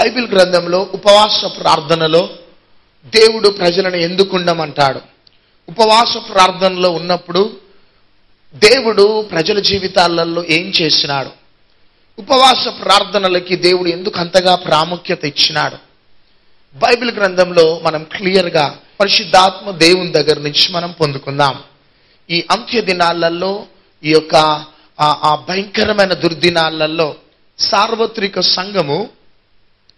Bible గ్రంథంలో ఉపవాస ప్రార్థనలో దేవుడు ప్రజలను ఎందుకు ఉండమంటాడు? ఉపవాస ప్రార్థనలో ఉన్నప్పుడు దేవుడు ప్రజల జీవితాలలో ఏం చేసినాడు? ఉపవాస ప్రార్థనలకి దేవుడు ఎందుకు అంతగా ప్రాముఖ్యత ఇచ్చినాడు? బైబిల్ గ్రంథంలో మనం క్లియర్గా పరిశుద్ధాత్మ దేవుని దగ్గర నుంచి మనం పొందుకుందాం. ఈ అంత్య దినాలలో, ఈ యొక్క ఆ భయంకరమైన దుర్దినాలలో సార్వత్రిక సంఘము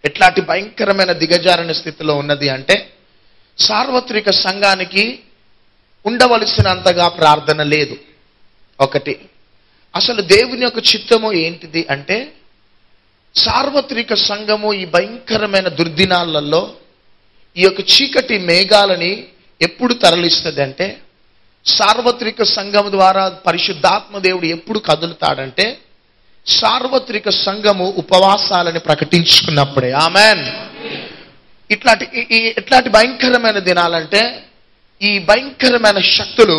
ఎట్లాంటి భయంకరమైన దిగజారిన స్థితిలో ఉన్నది అంటే, సార్వత్రిక సంఘానికి ఉండవలసినంతగా ప్రార్థన లేదు. ఒకటి, అసలు దేవుని యొక్క చిత్తము ఏంటిది అంటే, సార్వత్రిక సంఘము ఈ భయంకరమైన దుర్దినాలలో ఈ యొక్క చీకటి మేఘాలని ఎప్పుడు తరలిస్తుంది అంటే, సార్వత్రిక సంఘం ద్వారా పరిశుద్ధాత్మ దేవుడు ఎప్పుడు కదులుతాడంటే, సార్వత్రిక సంఘము ఉపవాసాలని ప్రకటించుకున్నప్పుడే. ఆమెన్. ఇట్లాంటి భయంకరమైన దినాలంటే, ఈ భయంకరమైన శక్తులు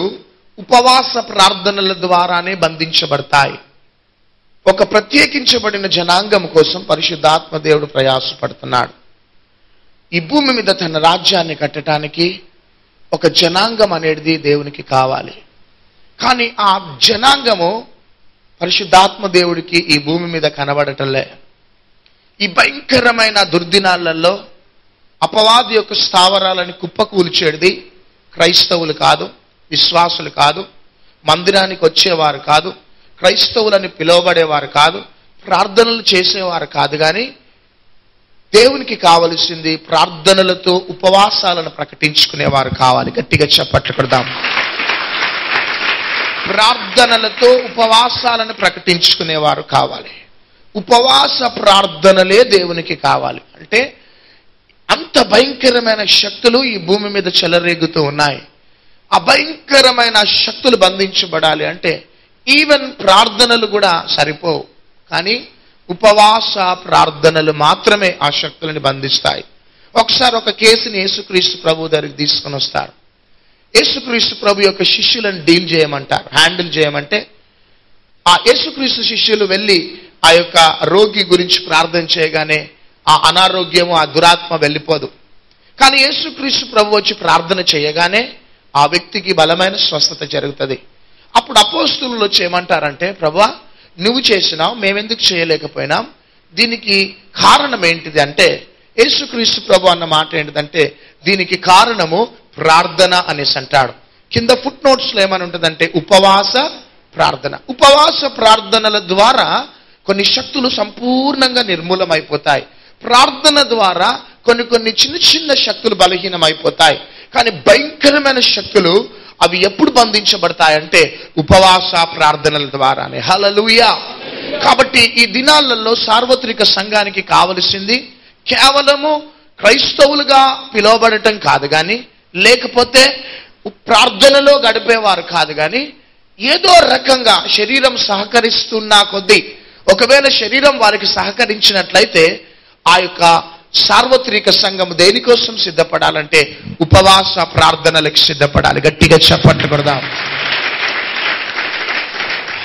ఉపవాస ప్రార్థనల ద్వారానే బంధించబడతాయి. ఒక ప్రత్యేకించబడిన జనాంగం కోసం పరిశుద్ధాత్మ దేవుడు ప్రయాసపడుతున్నాడు. ఈ భూమి మీద తన రాజ్యాన్ని కట్టడానికి ఒక జనాంగం అనేది దేవునికి కావాలి. కానీ ఆ జనాంగము పరిశుద్ధాత్మ దేవుడికి ఈ భూమి మీద కనబడటంలే. ఈ భయంకరమైన దుర్దినాలలో అపవాది యొక్క స్థావరాలని కుప్పకూల్చేది క్రైస్తవులు కాదు, విశ్వాసులు కాదు, మందిరానికి వచ్చేవారు కాదు, క్రైస్తవులని పిలువబడేవారు కాదు, ప్రార్థనలు చేసేవారు కాదు. కానీ దేవునికి కావలసింది ప్రార్థనలతో ఉపవాసాలను ప్రకటించుకునేవారు కావాలి. గట్టిగా చప్పట్లు కొడదాం. ప్రార్థనలతో ఉపవాసాలను ప్రకటించుకునేవారు కావాలి. ఉపవాస ప్రార్థనలే దేవునికి కావాలి. అంటే అంత భయంకరమైన శక్తులు ఈ భూమి మీద చెలరేగుతూ ఉన్నాయి. ఆ భయంకరమైన శక్తులు బంధించబడాలి అంటే ఈవెన్ ప్రార్థనలు కూడా సరిపోవు, కానీ ఉపవాస ప్రార్థనలు మాత్రమే ఆ శక్తులను బంధిస్తాయి. ఒకసారి ఒక కేసుని యేసుక్రీస్తు ప్రభు దగ్గరికి తీసుకొని వస్తారు. యేసుక్రీస్తు ప్రభు యొక్క శిష్యులను డీల్ చేయమంటారు, హ్యాండిల్ చేయమంటే ఆ యేసుక్రీస్తు శిష్యులు వెళ్ళి ఆ యొక్క రోగి గురించి ప్రార్థన చేయగానే ఆ అనారోగ్యము, ఆ దురాత్మ వెళ్ళిపోదు. కానీ యేసుక్రీస్తు ప్రభు వచ్చి ప్రార్థన చేయగానే ఆ వ్యక్తికి బలమైన స్వస్థత జరుగుతుంది. అప్పుడు అపోస్తలులు వచ్చి ఏమంటారంటే, ప్రభువా నువ్వు చేసినావు, మేమెందుకు చేయలేకపోయినాం? దీనికి కారణం ఏంటిది అంటే, యేసుక్రీస్తు ప్రభు అన్న మాట ఏంటిదంటే, దీనికి కారణము ప్రార్థన అనేసి అంటాడు. కింద ఫుట్ నోట్స్ లో ఏమని ఉంటుందంటే ఉపవాస ప్రార్థన. ఉపవాస ప్రార్థనల ద్వారా కొన్ని శక్తులు సంపూర్ణంగా నిర్మూలమైపోతాయి. ప్రార్థన ద్వారా కొన్ని చిన్న చిన్న శక్తులు బలహీనమైపోతాయి. కానీ భయంకరమైన శక్తులు అవి ఎప్పుడు బంధించబడతాయంటే ఉపవాస ప్రార్థనల ద్వారానే. హల్లెలూయా. కాబట్టి ఈ దినాలలో సార్వత్రిక సంఘానికి కావలసింది కేవలము క్రైస్తవులుగా పిలువబడటం కాదు, కానీ లేకపోతే ప్రార్థనలో గడిపేవారు కాదు, కానీ ఏదో రకంగా శరీరం సహకరిస్తున్నా కొద్దీ, ఒకవేళ శరీరం వారికి సహకరించినట్లయితే ఆ యొక్క సార్వత్రిక సంఘం దేనికోసం సిద్ధపడాలంటే ఉపవాస ప్రార్థనలకు సిద్ధపడాలి. గట్టిగా చప్పట్లు కొడదాం.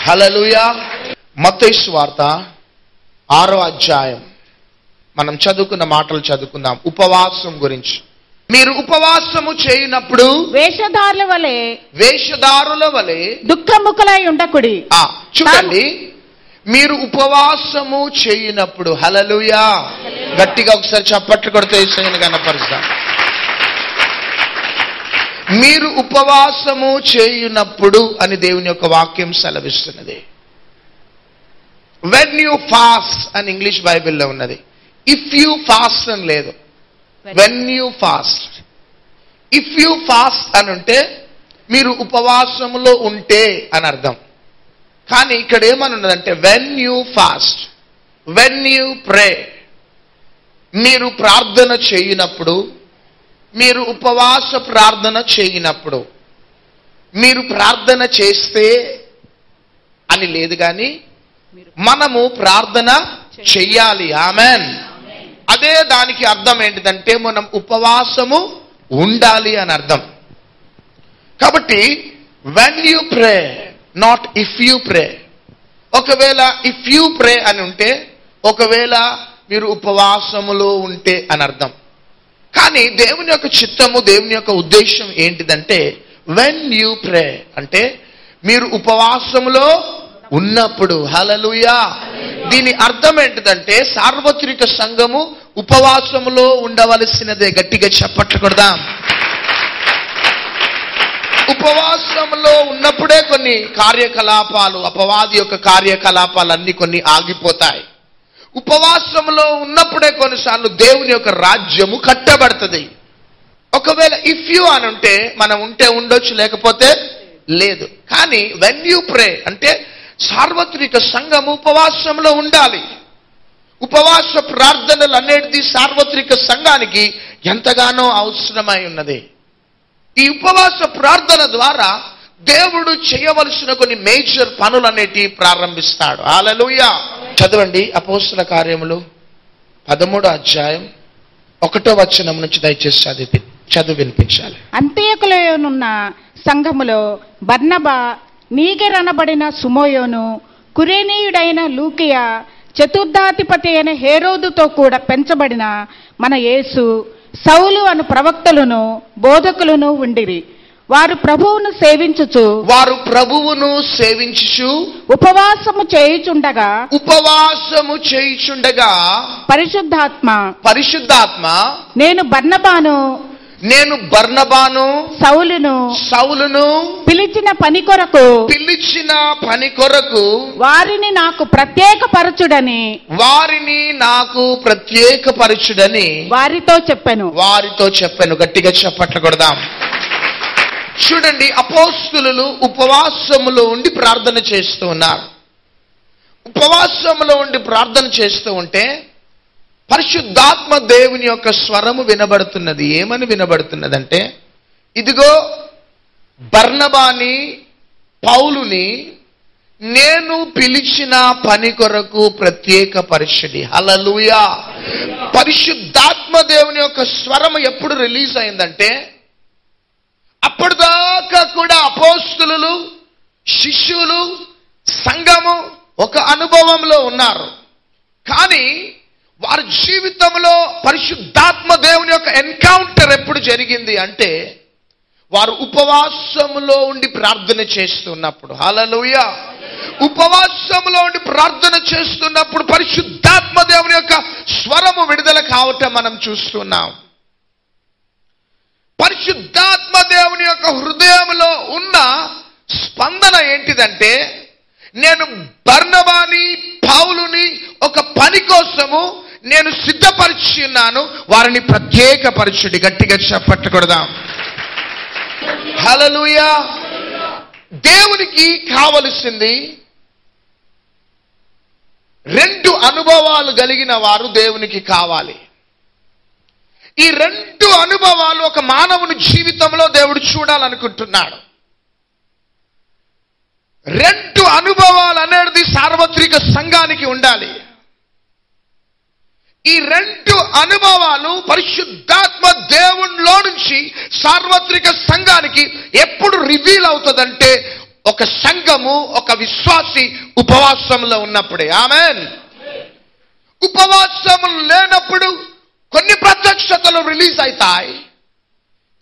హల్లెలూయా. మత్తయి సువార్త 6వ అధ్యాయం మనం చదువుకున్న మాటలు చదువుకుందాం ఉపవాసం గురించి. మీరు ఉపవాసము చేయనప్పుడు వేషధారుల వలె దుఃఖముఖులై ఉండకుడి. చూడండి, మీరు ఉపవాసము చేయనప్పుడు, హల్లెలూయా, గట్టిగా ఒకసారి చప్పట్లు కొడితే యేసుని కనపరుస్తాం. మీరు ఉపవాసము చేయునప్పుడు అని దేవుని యొక్క వాక్యం సెలవిస్తున్నది. వెన్ యూ ఫాస్ట్ అని ఇంగ్లీష్ బైబిల్లో ఉన్నది. ఇఫ్ యూ ఫాస్ట్ అని లేదు, when you fast. If you fast అని ఉంటే మీరు ఉపవాసములో ఉంటే అని అర్థం. కానీ ఇక్కడ ఏమని ఉన్నదంటే when you fast, when you pray. మీరు ప్రార్థన చేయనప్పుడు, మీరు ఉపవాస ప్రార్థన చేయనప్పుడు, మీరు ప్రార్థన చేస్తే అని లేదు, కానీ మనము ప్రార్థన చెయ్యాలి. ఆమెన్. అదే దానికి అర్థం ఏంటిదంటే మనం ఉపవాసము ఉండాలి అని అర్థం. కాబట్టి when you pray, not if you pray. ఒకవేళ ఇఫ్ యూ ప్రే అని ఉంటే, ఒకవేళ మీరు ఉపవాసములో ఉంటే అని అర్థం. కానీ దేవుని యొక్క చిత్తము, దేవుని యొక్క ఉద్దేశం ఏంటిదంటే వెన్ యూ ప్రే అంటే మీరు ఉపవాసములో ఉన్నప్పుడు. హల్లెలూయా. దీని అర్థం ఏంటిదంటే సార్వత్రిక సంఘము ఉపవాసములో ఉండవలసినదే. గట్టిగా చప్పట్లు కొడదాం. ఉపవాసంలో ఉన్నప్పుడే కొన్ని కార్యకలాపాలు, అపవాది యొక్క కార్యకలాపాలన్నీ కొన్ని ఆగిపోతాయి. ఉపవాసంలో ఉన్నప్పుడే కొన్నిసార్లు దేవుని యొక్క రాజ్యము కట్టబడుతుంది. ఒకవేళ ఇఫ్ యూ అని ఉంటే మనం ఉంటే ఉండొచ్చు, లేకపోతే లేదు. కానీ వెన్ యూ ప్రే అంటే సార్వత్రిక సంఘము ఉపవాసంలో ఉండాలి. ఉపవాస ప్రార్థనలు అనేది సార్వత్రిక సంఘానికి ఎంతగానో అవసరమై ఉన్నది. ఈ ఉపవాస ప్రార్థన ద్వారా దేవుడు చేయవలసిన కొన్ని మేజర్ పనులు అనేటివి ప్రారంభిస్తాడు. హల్లెలూయా. చదవండి అపోస్తల కార్యములు 13వ అధ్యాయం 1వ వచనం నుంచి దయచేసి చదువు వినిపించాలి. అంత్యోకులోనున్న సంఘములో బర్నబా, నీగెరనబడిన సుమోయోను, కురేనీయుడైన లూకియా, చతుర్థాధిపతి అయిన హేరోదుతో కూడా పెంచబడిన మన యేసు, సౌలు అను ప్రవక్తలను బోధకులను ఉండిరి. వారు ప్రభువును సేవించుచు ఉపవాసము చేయుచుండగా పరిశుద్ధాత్మ నేను బర్నబాను సౌలును పిలిచిన పని కొరకు వారిని నాకు ప్రత్యేకపరచుడని వారితో చెప్పాను. గట్టిగా చప్పట్లు కొడదాం. చూడండి, అపోస్తలులు ఉపవాసములో ఉండి ప్రార్థన చేస్తూ ఉన్నారు. ఉపవాసములో ఉండి ప్రార్థన చేస్తూ ఉంటే పరిశుద్ధాత్మ దేవుని యొక్క స్వరము వినబడుతున్నది. ఏమని వినబడుతున్నదంటే, ఇదిగో బర్నబాని పౌలుని నేను పిలిచిన పని కొరకు ప్రత్యేకపరచుడి. హల్లెలూయా. పరిశుద్ధాత్మ దేవుని యొక్క స్వరము ఎప్పుడు రిలీజ్ అయిందంటే అప్పటిదాకా కూడా అపోస్తలులు, శిష్యులు, సంఘము ఒక అనుభవంలో ఉన్నారు. కానీ వారి జీవితంలో పరిశుద్ధాత్మ దేవుని యొక్క ఎన్కౌంటర్ ఎప్పుడు జరిగింది అంటే వారు ఉపవాసములో ఉండి ప్రార్థన చేస్తున్నప్పుడు. హల్లెలూయా. ఉపవాసములో ఉండి ప్రార్థన చేస్తున్నప్పుడు పరిశుద్ధాత్మ దేవుని యొక్క స్వరము విడుదల కావటం మనం చూస్తున్నాం. పరిశుద్ధాత్మ దేవుని యొక్క హృదయంలో ఉన్న స్పందన ఏంటిదంటే, నేను బర్నబాని పౌలుని ఒక పని కోసము నేను సిద్ధపరిచి ఉన్నాను, వారిని ప్రత్యేకపరచుడి. గట్టిగా చప్పట్లు కొడదాం. హల్లెలూయా. దేవునికి కావలసింది 2 అనుభవాలు కలిగిన వారు దేవునికి కావాలి. ఈ 2 అనుభవాలు ఒక మానవుని జీవితంలో దేవుడు చూడాలనుకుంటున్నాడు. 2 అనుభవాలు అనేది సార్వత్రిక సంఘానికి ఉండాలి. ఈ 2 అనుభవాలు పరిశుద్ధాత్మ దేవునిలో నుంచి సార్వత్రిక సంఘానికి ఎప్పుడు రివీల్ అవుతుందంటే ఒక సంఘము, ఒక విశ్వాసి ఉపవాసంలో ఉన్నప్పుడే. ఆమేన్. ఉపవాసము లేనప్పుడు కొన్ని ప్రత్యక్షతలు రిలీజ్ అవుతాయి.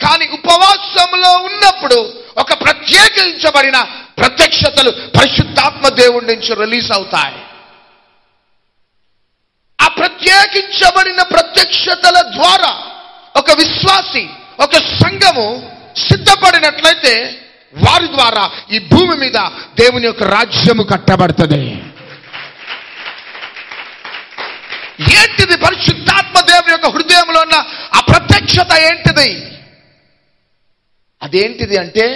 కానీ ఉపవాసంలో ఉన్నప్పుడు ఒక ప్రత్యేకించబడిన ప్రత్యక్షతలు పరిశుద్ధాత్మ దేవుడి నుంచి రిలీజ్ అవుతాయి. ఆ ప్రత్యేకించబడిన ప్రత్యక్షతల ద్వారా ఒక విశ్వాసి, ఒక సంఘము సిద్ధపడినట్లయితే వారి ద్వారా ఈ భూమి మీద దేవుని యొక్క రాజ్యము కట్టబడుతుంది. ఏంటిది పరిశుద్ధాత్మ దేవుని యొక్క హృదయంలో ఉన్న ఆ ప్రత్యక్షత ఏంటిది? అదేంటిది అంటే,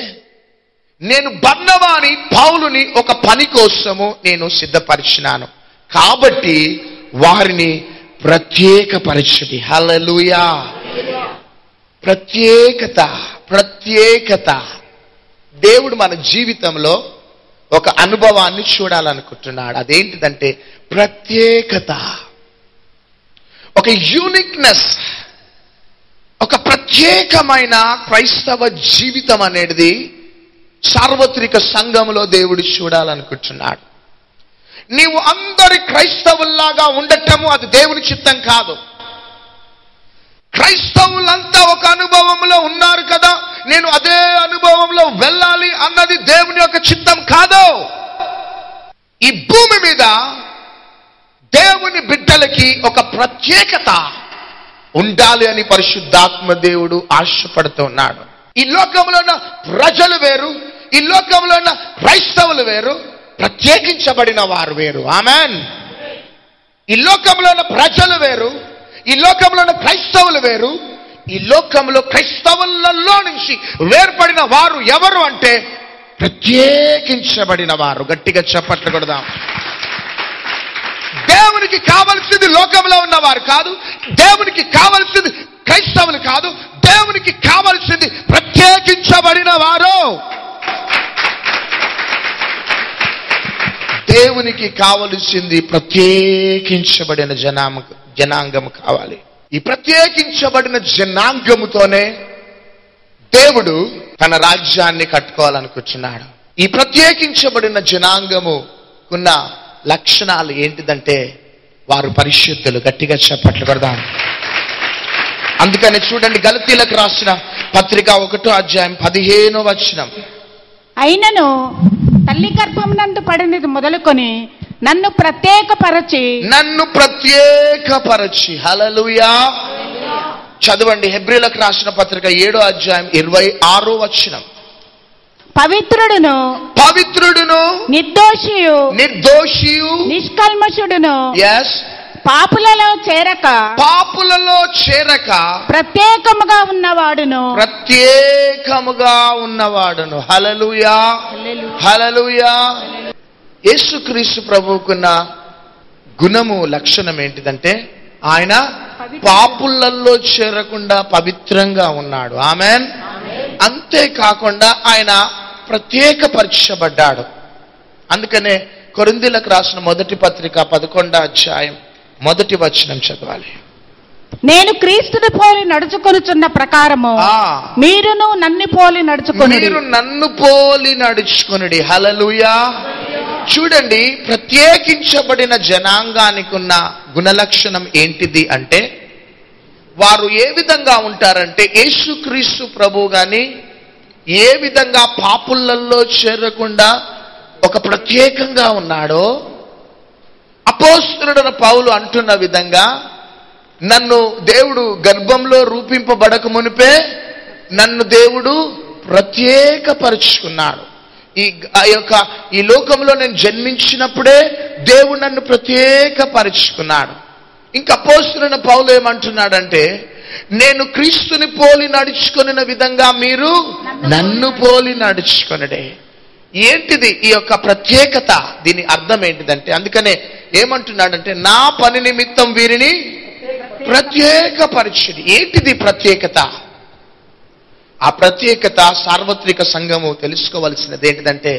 నేను బర్నబాని పౌలుని ఒక పని కోసము నేను సిద్ధపరిచినాను, కాబట్టి వారిని ప్రత్యేకపరచుడి. హల్లెలూయా. ప్రత్యేకత. దేవుడు మన జీవితంలో ఒక అనుభవాన్ని చూడాలనుకుంటున్నాడు. అదేంటిదంటే ప్రత్యేకత, ఒక యూనిక్నెస్, ఒక ప్రత్యేకమైన క్రైస్తవ జీవితం అనేది సార్వత్రిక సంఘంలో దేవుడు చూడాలనుకుంటున్నాడు. నీవు అందరి క్రైస్తవుల్లాగా ఉండటము అది దేవుని చిత్తం కాదు. క్రైస్తవులంతా ఒక అనుభవంలో ఉన్నారు కదా, నేను అదే అనుభవంలో వెళ్ళాలి అన్నది దేవుని యొక్క చిత్తం కాదు. ఈ భూమి మీద దేవుని బిడ్డలకి ఒక ప్రత్యేకత ఉండాలి అని పరిశుద్ధాత్మ దేవుడు ఆశపడుతున్నాడు. ఈ లోకంలో ఉన్న ప్రజలు వేరు, ఈ లోకంలో ఉన్న క్రైస్తవులు వేరు, ప్రత్యేకించబడిన వారు వేరు. ఆమెన్. ఈ లోకంలో ఉన్న ప్రజలు వేరు, ఈ లోకంలో ఉన్న క్రైస్తవులు వేరు. ఈ లోకంలో క్రైస్తవులలో నుంచి వేర్పడిన వారు ఎవరు అంటే ప్రత్యేకించబడిన వారు. గట్టిగా చప్పట్లు కొడదాం. దేవునికి కావలసింది లోకంలో ఉన్నవారు కాదు, దేవునికి కావలసింది క్రైస్తవులు కాదు, దేవునికి కావలసింది ప్రత్యేకించబడిన వారు. దేవునికి కావలసింది ప్రత్యేకించబడిన జనాంగము కావాలి. ఈ ప్రత్యేకించబడిన జనాంగముతోనే దేవుడు తన రాజ్యాన్ని కట్టుకోవాలనుకుంటున్నాడు. ఈ ప్రత్యేకించబడిన జనాంగముకున్న లక్షణాలు ఏంటిదంటే వారు పరిశుద్ధులు. గట్టిగా చప్పట్లు కొడదాం. అందుకని చూడండి, గలతీలకు రాసిన పత్రిక 1వ అధ్యాయం 15వ వచనం. అయినను తల్లి గర్భమునందు పడినది మొదలుకొని నన్ను ప్రత్యేకపరచి హల్లెలూయా. చదవండి, హెబ్రీలకు రాసిన పత్రిక 7వ అధ్యాయం 26వ వచనం. పవిత్రుడును నిర్దోషియు నిష్కల్మషుడును పాపులలో చేరక ప్రత్యేకముగా ఉన్నవాడును. హల్లెలూయా హల్లెలూయా. యేసుక్రీస్తు ప్రభువుకున్న గుణము లక్షణం ఏంటిదంటే ఆయన పాపులలో చేరకుండా పవిత్రంగా ఉన్నాడు. ఆమెన్. అంతేకాకుండా ఆయన ప్రత్యేకపరచబడ్డాడు. అందుకనే కొరింథీయులకు రాసిన మొదటి పత్రిక 11వ అధ్యాయం 1వ వచనం చదవాలి. నేను క్రీస్తుని పోలి నడుచుకొనుచున్న ప్రకారము మీరును నన్ను పోలి నడుచుకొనుడి. హల్లెలూయా. చూడండి, ప్రత్యేకించబడిన జనాంగానికి ఉన్న గుణలక్షణం ఏంటిది అంటే వారు ఏ విధంగా ఉంటారంటే యేసుక్రీస్తు ప్రభు గాని ఏ విధంగా పాపులలో చేరకుండా ఒక ప్రత్యేకంగా ఉన్నాడో అపోస్తలుడైన పౌలు అంటున్న విధంగా నన్ను దేవుడు గర్భంలో రూపింపబడక మునిపే నన్ను దేవుడు ప్రత్యేకపరుచుకున్నాడు. ఈ లోకంలో నేను జన్మించినప్పుడే దేవుడు నన్ను ప్రత్యేకపరుచుకున్నాడు. ఇంకా అపోస్తలుడైన పౌలు ఏమంటున్నాడంటే నేను క్రీస్తుని పోలి నడుచుకొనిన విధంగా మీరు నన్ను పోలి నడుచుకొనడే. ఏంటిది ఈ యొక్క ప్రత్యేకత? దీని అర్థం ఏంటిదంటే అందుకనే ఏమంటున్నాడంటే నా పని నిమిత్తం వీరిని ప్రత్యేకపరిచిడి. ఏంటిది ప్రత్యేకత? ఆ ప్రత్యేకత సార్వత్రిక సంఘము తెలుసుకోవలసినది ఏంటిదంటే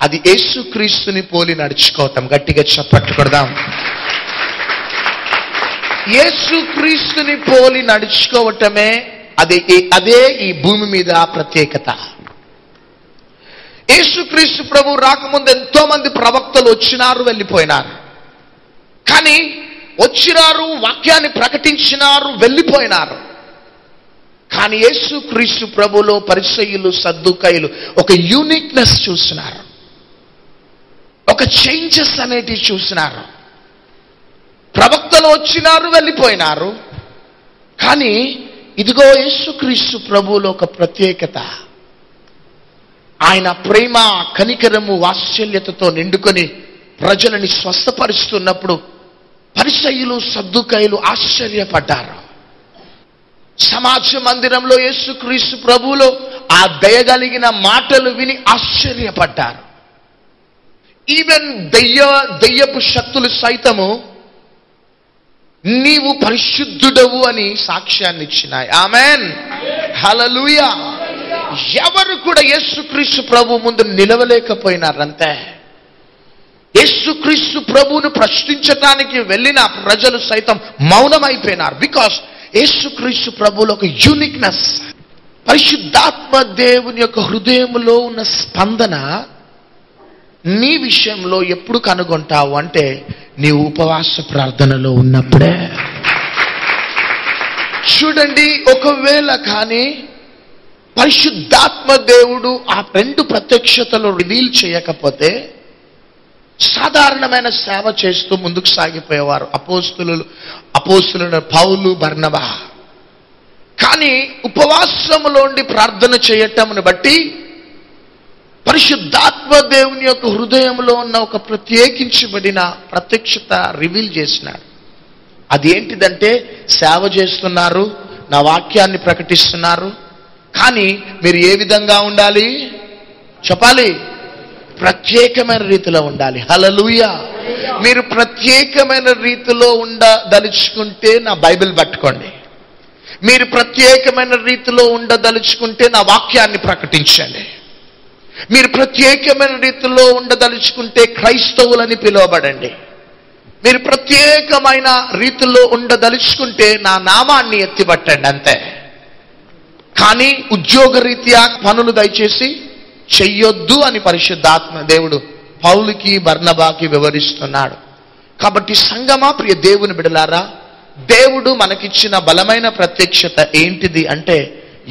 అది యేసుక్రీస్తుని పోలి నడుచుకోవటం. గట్టిగా చప్పట్లు కొడదాం. యేసుక్రీస్తుని పోలి నడుచుకోవటమే అదే ఈ భూమి మీద ప్రత్యేకత. యేసుక్రీస్తు ప్రభు రాకముందు ఎంతో మంది ప్రవక్తలు వచ్చినారు, వెళ్ళిపోయినారు. కానీ వచ్చినారు, వాక్యాన్ని ప్రకటించినారు, వెళ్ళిపోయినారు. కానీ యేసుక్రీస్తు ప్రభులో పరిసయ్యులు సద్దుకయ్యులు ఒక యూనిక్నెస్ చూసినారు, ఒక చేంజెస్ అనేటివి చూసినారు. ప్రవక్తలు వచ్చినారు, వెళ్ళిపోయినారు. కానీ ఇదిగో యేసుక్రీస్తు ప్రభువులో ఒక ప్రత్యేకత. ఆయన ప్రేమ, కనికరము, వాత్సల్యతతో నిండుకొని ప్రజలని స్వస్థపరుస్తున్నప్పుడు పరిసయ్యులు సద్దుకయ్యులు ఆశ్చర్యపడ్డారు. సమాజ మందిరంలో యేసుక్రీస్తు ప్రభువులో ఆ దయగలిగిన మాటలు విని ఆశ్చర్యపడ్డారు. ఈవెన్ దెయ్యపు శక్తులు సైతము నీవు పరిశుద్ధుడవు అని సాక్ష్యాన్ని ఇచ్చినాయి. ఆమెన్. హల్లెలూయా. ఎవరు కూడా యేసుక్రీస్తు ప్రభు ముందు నిలవలేకపోయినారంతే. యేసుక్రీస్తు ప్రభువును ప్రశ్నించడానికి వెళ్ళిన ప్రజలు సైతం మౌనమైపోయినారు. బికాస్ యేసుక్రీస్తు ప్రభువులో ఒక యూనిక్నెస్, పరిశుద్ధాత్మ దేవుని యొక్క హృదయంలో ఉన్న స్పందన నీ విషయంలో ఎప్పుడు కనుగొంటావు అంటే నీ ఉపవాస ప్రార్థనలో ఉన్నప్పుడే. చూడండి, ఒకవేళ కానీ పరిశుద్ధాత్మ దేవుడు ఆ 2 ప్రత్యక్షతలు రివీల్ చేయకపోతే సాధారణమైన సేవ చేస్తూ ముందుకు సాగిపోయేవారు అపోస్తులు పౌలు, బర్నబా. కానీ ఉపవాసములోండి ప్రార్థన చేయటమును బట్టి పరిశుద్ధాత్మ దేవుని యొక్క హృదయంలో ఉన్న ఒక ప్రత్యేకించబడిన ప్రత్యక్షత రివీల్ చేసినాడు. అది ఏంటిదంటే, సేవ చేస్తున్నారు, నా వాక్యాన్ని ప్రకటిస్తున్నారు, కానీ మీరు ఏ విధంగా ఉండాలి చెప్పాలి? ప్రత్యేకమైన రీతిలో ఉండాలి. హల్లెలూయా. మీరు ప్రత్యేకమైన రీతిలో ఉండదలుచుకుంటే నా బైబిల్ పట్టుకోండి. మీరు ప్రత్యేకమైన రీతిలో ఉండదలుచుకుంటే నా వాక్యాన్ని ప్రకటించండి. మీరు ప్రత్యేకమైన రీతిలో ఉండదలుచుకుంటే క్రైస్తవులని పిలువబడండి. మీరు ప్రత్యేకమైన రీతిలో ఉండదలుచుకుంటే నా నామాన్ని ఎత్తిపట్టండి, అంతే. కానీ ఉద్యోగరీత్యా పనులు దయచేసి చెయ్యొద్దు అని పరిశుద్ధాత్మ దేవుడు పౌలుకి, బర్నబాకి వివరిస్తున్నాడు. కాబట్టి సంగమా, ప్రియ దేవుని బిడలారా, దేవుడు మనకిచ్చిన బలమైన ప్రత్యక్షత ఏంటిది అంటే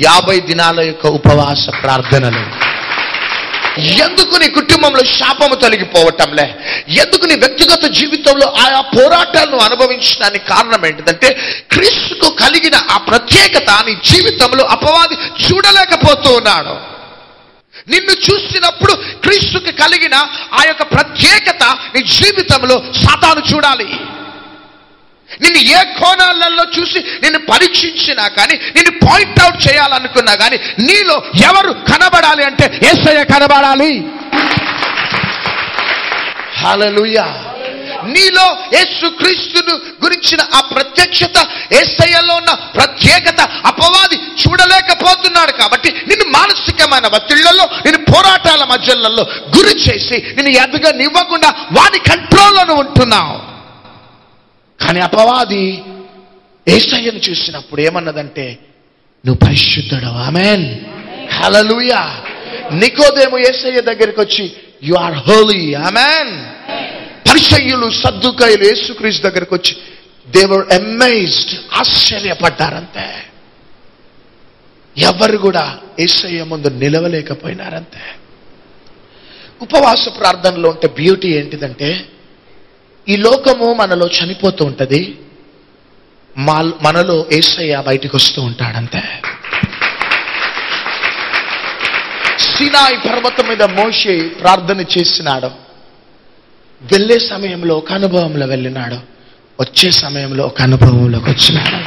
50 దినాల యొక్క ఉపవాస ప్రార్థనలు. ఎందుకు నీ కుటుంబంలో శాపము తొలగిపోవటంలే? ఎందుకు నీ వ్యక్తిగత జీవితంలో ఆయా పోరాటాలను అనుభవించడానికి కారణం ఏంటిదంటే, క్రీస్తుకు కలిగిన ఆ ప్రత్యేకత నీ జీవితంలో అపవాది చూడలేకపోతూ ఉన్నాడు. నిన్ను చూసినప్పుడు క్రీస్తుకి కలిగిన ఆ యొక్క ప్రత్యేకత నీ జీవితంలో సాతాను చూడాలి. నిన్ను ఏ కోణాలలో చూసి నిన్ను పరీక్షించినా కానీ, నిన్ను పాయింట్అవుట్ చేయాలనుకున్నా కానీ, నీలో ఎవరు కనబడాలి అంటే యేసయ్య కనబడాలి. హల్లెలూయా. నీలో యేసుక్రీస్తును గురించిన ఆ ప్రత్యక్షత, యేసయ్యలో ఉన్న ప్రత్యేకత అపవాది చూడలేకపోతున్నాడు. కాబట్టి నిన్ను మానసికమైన ఒత్తిళ్లలో, నిన్ను పోరాటాల మధ్యలలో గురి చేసి నిన్ను ఎదగనివ్వకుండా వాడి కంట్రోల్లోనే ఉంటున్నావు. కానీ అపవాది యేసయ్యను చూసినప్పుడు ఏమన్నదంటే, నువ్వు పరిశుద్ధుడు. ఆమేన్, హల్లెలూయా. నికోదేము యేసయ్య దగ్గరికి వచ్చి, యు ఆర్ హోలీ. ఆమేన్. పరిసయ్యులు, సద్దుకాయులు యేసుక్రీస్తు దగ్గరికి వచ్చి దే వర్ అమేజ్డ్, ఆశ్చర్యపడ్డారంతే. ఎవరు కూడా యేసయ్య ముందు నిలవలేకపోయినారంతే. ఉపవాస ప్రార్థనలో ఉంటే బ్యూటీ ఏంటిదంటే, ఈ లోకము మనలో చనిపోతూ ఉంటది, మనలో యేసయ్య బయటికి వస్తూ ఉంటాడంతే. సీనాయి పర్వతం మీద మోషే ప్రార్థన చేసినాడు. వెళ్ళే సమయంలో ఒక అనుభవంలో వెళ్ళినాడు, వచ్చే సమయంలో ఒక అనుభవంలోకి వచ్చినాడు.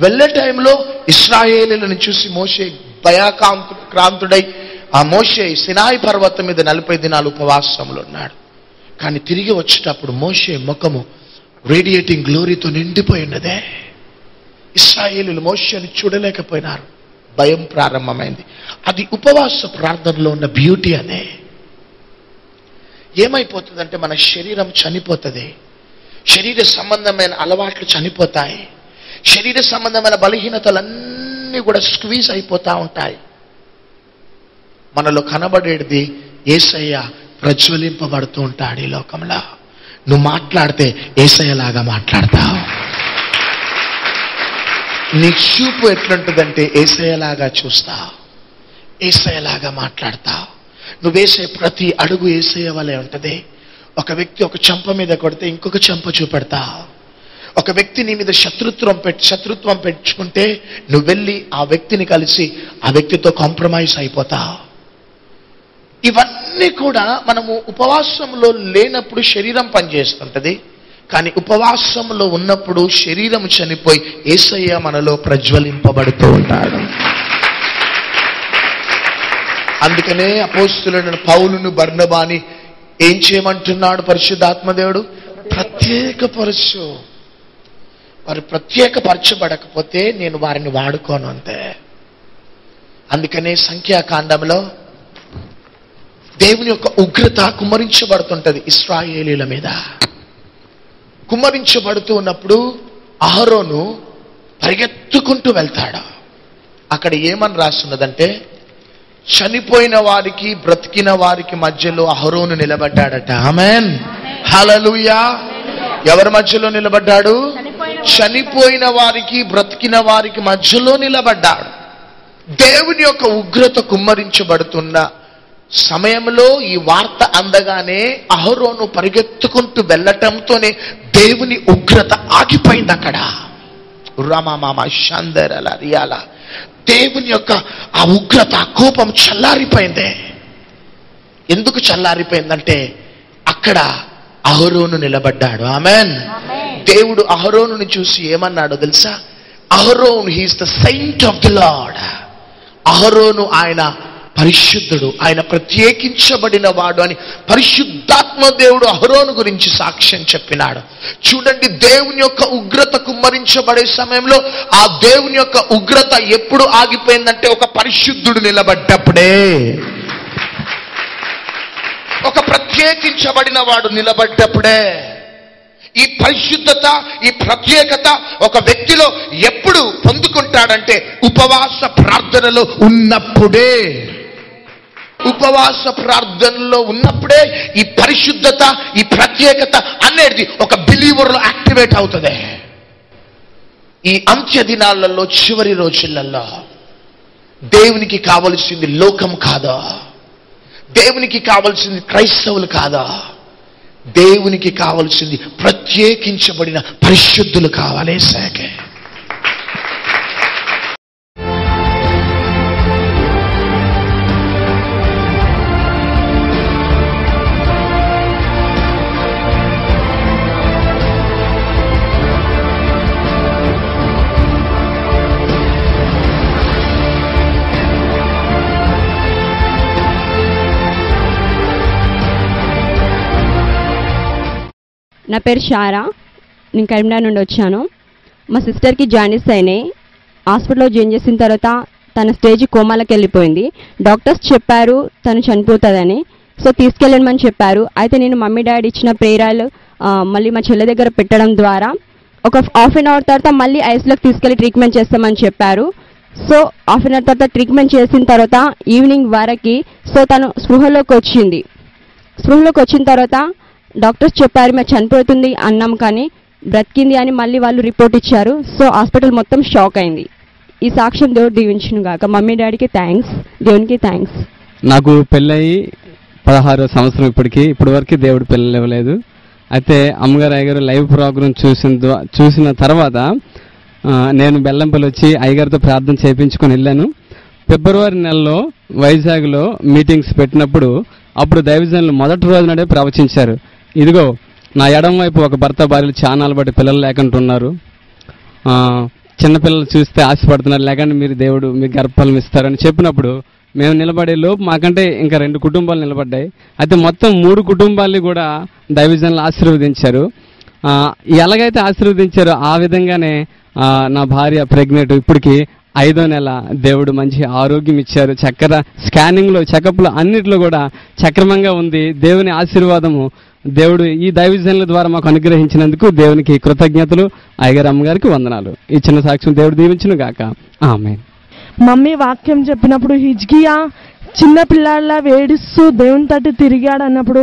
వెళ్ళే టైంలో ఇశ్రాయేలీలను చూసి మోషే భయాక్రాంతుడై ఆ మోషే సీనాయి పర్వతం మీద 40 దినాలు ఉపవాసంలో ఉన్నాడు. కానీ తిరిగి వచ్చేటప్పుడు మోషే ముఖము రేడియేటింగ్ గ్లోరీతో నిండిపోయినదే. ఇశ్రాయేలీయులు మోషేని చూడలేకపోయినారు. భయం ప్రారంభమైంది. అది ఉపవాస ప్రార్థనలో ఉన్న బ్యూటీ. అదే ఏమైపోతుందంటే, మన శరీరం చనిపోతుంది, శరీర సంబంధమైన అలవాట్లు చనిపోతాయి, శరీర సంబంధమైన బలహీనతలన్నీ కూడా స్క్వీజ్ అయిపోతూ ఉంటాయి. మనలో కనబడేది యేసయ్య ప్రజ్వలింపబడుతూ ఉంటాడు ఈ లోకంలో. నువ్వు మాట్లాడితే యేసయ్యలాగా మాట్లాడతావు. నీ చూపు ఎట్లుంటుందంటే యేసయ్యలాగా చూస్తావు, యేసయ్యలాగా మాట్లాడతావు. నువ్వు వేసే ప్రతి అడుగు యేసయ్య వలె ఉంటుంది. ఒక వ్యక్తి ఒక చెంప మీద కొడితే ఇంకొక చెంప చూపెడతావు. ఒక వ్యక్తి నీ మీద శత్రుత్వం పెంచుకుంటే నువ్వు వెళ్ళి ఆ వ్యక్తిని కలిసి ఆ వ్యక్తితో కాంప్రమైజ్ అయిపోతావు. ఇవన్నీ కూడా మనము ఉపవాసంలో లేనప్పుడు శరీరం పనిచేస్తుంటది, కానీ ఉపవాసంలో ఉన్నప్పుడు శరీరం చనిపోయి యేసయ్య మనలో ప్రజ్వలింపబడుతూ ఉంటాడు. అందుకనే అపోస్తలుడైన పౌలును, బర్నబాని ఏం చేయమంటున్నాడు పరిశుద్ధాత్మదేవుడు? ప్రత్యేకపరచు. వారు ప్రత్యేకపరచబడకపోతే నేను వారిని వాడుకోను, అంతే. అందుకనే సంఖ్యాకాండంలో దేవుని యొక్క ఉగ్రత కుమ్మరించబడుతుంటది ఇశ్రాయేలీల మీద. కుమ్మరించబడుతూ ఉన్నప్పుడు అహరోను పరిగెత్తుకుంటూ వెళ్తాడు. అక్కడ ఏమని రాస్తున్నదంటే, చనిపోయిన వారికి బ్రతికిన వారికి మధ్యలో అహరోను నిలబడ్డాడట. ఆమేన్, హల్లెలూయా. ఎవరి మధ్యలో నిలబడ్డాడు? చనిపోయిన వారికి బ్రతికిన వారికి మధ్యలో నిలబడ్డాడు. దేవుని యొక్క ఉగ్రత కుమ్మరించబడుతున్న సమయంలో ఈ వార్త అందగానే అహరోను పరిగెత్తుకుంటూ వెళ్ళటంతోనే దేవుని ఉగ్రత ఆగిపోయింది అక్కడ. రామామామ శాందరల రియాల, దేవుని యొక్క ఆ ఉగ్రత, ఆ కోపం చల్లారిపోయింది. ఎందుకు చల్లారిపోయిందంటే అక్కడ అహరోను నిలబడ్డాడు. ఆమేన్. దేవుడు అహరోనుని చూసి ఏమన్నాడో తెలుసా? Aaron he's the Saint of the lord. అహరోను ఆయన పరిశుద్ధుడు, ఆయన ప్రత్యేకించబడిన వాడు అని పరిశుద్ధాత్మ దేవుడు అహరోను గురించి సాక్ష్యం చెప్పినాడు. చూడండి, దేవుని యొక్క ఉగ్రత కుమ్మరించబడే సమయంలో ఆ దేవుని యొక్క ఉగ్రత ఎప్పుడు ఆగిపోయిందంటే ఒక పరిశుద్ధుడు నిలబడ్డప్పుడే, ఒక ప్రత్యేకించబడిన వాడు నిలబడ్డప్పుడే. ఈ పరిశుద్ధత, ఈ ప్రత్యేకత ఒక వ్యక్తిలో ఎప్పుడు పొందుకుంటాడంటే ఉపవాస ప్రార్థనలో ఉన్నప్పుడే. ఉపవాస ప్రార్థనలో ఉన్నప్పుడే ఈ పరిశుద్ధత, ఈ ప్రత్యేకత అనేది ఒక బిలీవర్లో యాక్టివేట్ అవుతుంది. ఈ అంత్య దినాలలో, చివరి రోజులలో దేవునికి కావలసింది లోకం కాదా, దేవునికి కావలసింది క్రైస్తవులు కాదా, దేవునికి కావలసింది ప్రత్యేకించబడిన పరిశుద్ధులు కావాలే సాకే. నా పేరు షారా, నేను కరీంనగర్ నుండి వచ్చాను. మా సిస్టర్కి జాండీస్ అయినాయి. హాస్పిటల్లో జాయిన్ చేసిన తర్వాత తన స్టేజ్ కోమాలకు వెళ్ళిపోయింది. డాక్టర్స్ చెప్పారు తను చనిపోతుందని. సో తీసుకెళ్ళమని చెప్పారు. అయితే నేను మమ్మీ డాడీ ఇచ్చిన ప్రేరాలు మళ్ళీ మా చెల్లె దగ్గర పెట్టడం ద్వారా ఒక హాఫ్ అన్ అవర్ తర్వాత మళ్ళీ ఐస్లోకి తీసుకెళ్ళి ట్రీట్మెంట్ చేస్తామని చెప్పారు. సో హాఫ్ అన్ అవర్ తర్వాత ట్రీట్మెంట్ చేసిన తర్వాత ఈవినింగ్ వరకు సో తను స్పృహలోకి వచ్చింది. స్పృహలోకి వచ్చిన తర్వాత డాక్టర్స్ చెప్పారు మేము చనిపోతుంది అన్నాం, కానీ బ్రతికింది అని మళ్ళీ వాళ్ళు రిపోర్ట్ ఇచ్చారు. సో హాస్పిటల్ మొత్తం షాక్ అయింది. ఈ సాక్ష్యం దేవుడు దీవించును గాక. మమ్మీ డాడీకి థ్యాంక్స్, దేవునికి థ్యాంక్స్. నాకు పెళ్ళయి 16వ సంవత్సరం ఇప్పటి వరకు దేవుడు పెళ్ళి ఇవ్వలేదు. అయితే అమ్మగారు అయ్యగారు లైవ్ ప్రోగ్రాం చూసిన తర్వాత నేను బెల్లంపల్లి వచ్చి అయ్యగారితో ప్రార్థన చేయించుకొని వెళ్ళాను. ఫిబ్రవరి నెలలో వైజాగ్లో మీటింగ్స్ పెట్టినప్పుడు అప్పుడు దైవజనులు మొదటి రోజు నాడే ప్రవచించారు, ఇదిగో నా ఎడం వైపు ఒక భర్త భార్యలు చానాలు బట్టి పిల్లలు లేకుంటున్నారు, చిన్నపిల్లలు చూస్తే ఆశపడుతున్నారు, లేకంటే మీరు దేవుడు మీ గర్భఫలం ఇస్తారని చెప్పినప్పుడు మేము నిలబడే లోపు మాకంటే ఇంకా 2 కుటుంబాలు నిలబడ్డాయి. అయితే మొత్తం 3 కుటుంబాలని కూడా దైవజనులు ఆశీర్వదించారు. ఎలాగైతే ఆశీర్వదించారో ఆ విధంగానే నా భార్య ప్రెగ్నెంట్, ఇప్పటికి 5వ నెల. దేవుడు మంచి ఆరోగ్యం ఇచ్చారు. స్కానింగ్లో చెకప్లో అన్నిట్లో కూడా సక్రమంగా ఉంది. దేవుని ఆశీర్వాదము దేవుడు ఈ దైవజనుల ద్వారా మాకు అనుగ్రహించినందుకు దేవునికి కృతజ్ఞతలు. అయ్యగారు అమ్మగారికి వందనాలు. ఈ చిన్న సాక్ష్యం దేవుడు దీవించును గాక. ఆమేన్. మమ్మీ వాక్యం చెప్పినప్పుడు హిజ్కియా చిన్న పిల్లాడిలా వేడిస్తూ దేవుని తట్టు తిరిగాడు అన్నప్పుడు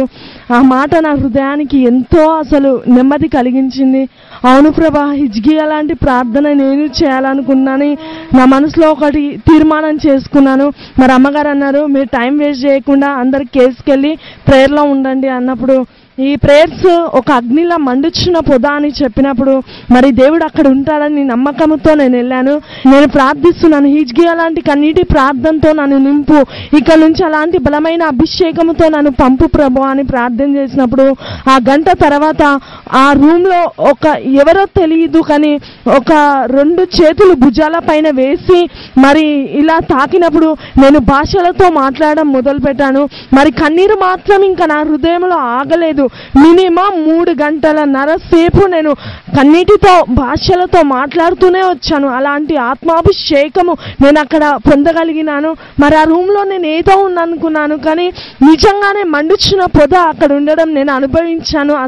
ఆ మాట నా హృదయానికి ఎంతో అసలు నెమ్మది కలిగించింది. అవును ప్రభా, హిజ్కియా లాంటి ప్రార్థన నేను చేయాలనుకున్నాను. నా మనసులో ఒకటి తీర్మానం చేసుకున్నాను. మరి అమ్మగారు అన్నారు మీరు టైం వేస్ట్ చేయకుండా అందరు కేసుకెళ్ళి ప్రేయర్లో ఉండండి అన్నప్పుడు ఈ ప్రేయర్స్ ఒక అగ్నిలా మండుచున్న పొద అని చెప్పినప్పుడు మరి దేవుడు అక్కడ ఉంటాడని నమ్మకంతో నేను వెళ్ళాను. నేను ప్రార్థిస్తున్నాను, హిజ్కియా లాంటి కన్నీటి ప్రార్థనతో నన్ను నింపు, ఇక్కడ నుంచి అలాంటి బలమైన అభిషేకంతో నన్ను పంపు ప్రభు అని ప్రార్థన చేసినప్పుడు ఆ గంట తర్వాత ఆ రూమ్లో ఒక ఎవరో తెలియదు కానీ ఒక 2 చేతులు భుజాల పైన వేసి మరి ఇలా తాకినప్పుడు నేను భాషలతో మాట్లాడడం మొదలుపెట్టాను. మరి కన్నీరు మాత్రం ఇంకా నా హృదయంలో ఆగలేదు. మినిమం 3 గంటలన్నర సేపు నేను కన్నీటితో భాషలతో మాట్లాడుతూనే వచ్చాను. అలాంటి ఆత్మాభిషేకము నేను అక్కడ పొందగలిగినాను. మరి ఆ రూమ్లో నేను ఏదో ఉందనుకున్నాను, కానీ నిజంగానే మండుచున్న పొద అక్కడ ఉండడం నేను అనుభవించాను. ఆ